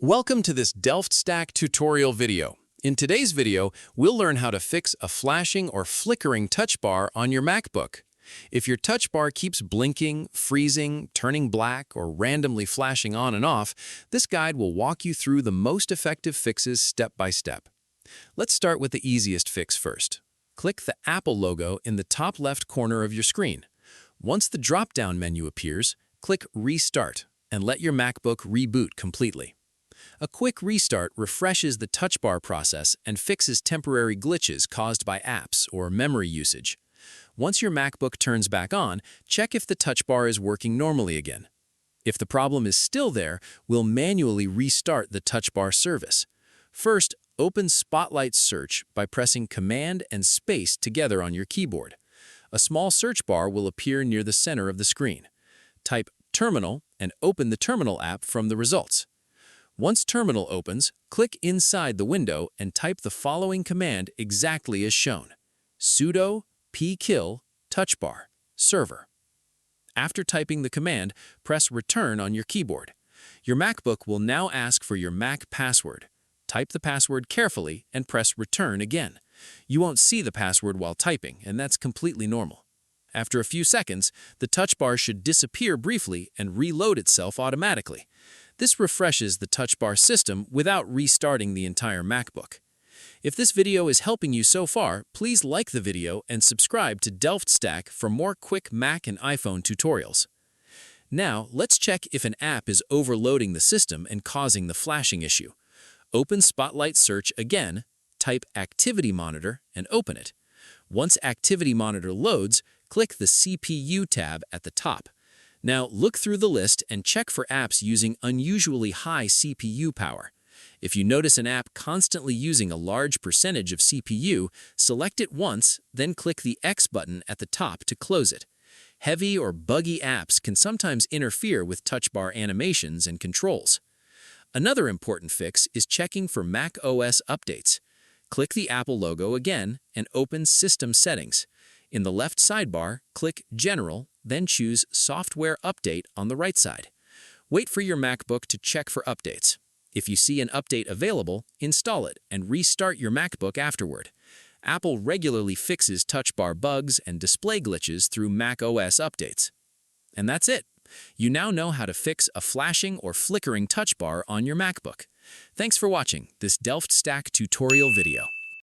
Welcome to this Delft Stack tutorial video. In today's video, we'll learn how to fix a flashing or flickering touch bar on your MacBook. If your touch bar keeps blinking, freezing, turning black, or randomly flashing on and off, this guide will walk you through the most effective fixes step by step. Let's start with the easiest fix first. Click the Apple logo in the top left corner of your screen. Once the drop-down menu appears, click Restart and let your MacBook reboot completely. A quick restart refreshes the touch bar process and fixes temporary glitches caused by apps or memory usage. Once your MacBook turns back on, check if the touch bar is working normally again. If the problem is still there, we'll manually restart the touch bar service. First, open Spotlight Search by pressing Command and Space together on your keyboard. A small search bar will appear near the center of the screen. Type Terminal and open the Terminal app from the results. Once Terminal opens, click inside the window and type the following command exactly as shown: sudo pkill touchbar server. After typing the command, press Return on your keyboard. Your MacBook will now ask for your Mac password. Type the password carefully and press Return again. You won't see the password while typing, and that's completely normal. After a few seconds, the touch bar should disappear briefly and reload itself automatically. This refreshes the touch bar system without restarting the entire MacBook. If this video is helping you so far, please like the video and subscribe to Delft Stack for more quick Mac and iPhone tutorials. Now, let's check if an app is overloading the system and causing the flashing issue. Open Spotlight Search again, type Activity Monitor, and open it. Once Activity Monitor loads, click the CPU tab at the top. Now, look through the list and check for apps using unusually high CPU power. If you notice an app constantly using a large percentage of CPU, select it once, then click the X button at the top to close it. Heavy or buggy apps can sometimes interfere with touch bar animations and controls. Another important fix is checking for macOS updates. Click the Apple logo again and open System Settings. In the left sidebar, click General, then choose Software Update on the right side. Wait for your MacBook to check for updates. If you see an update available, install it and restart your MacBook afterward. Apple regularly fixes touch bar bugs and display glitches through macOS updates. And that's it. You now know how to fix a flashing or flickering touch bar on your MacBook. Thanks for watching this Delft Stack tutorial video.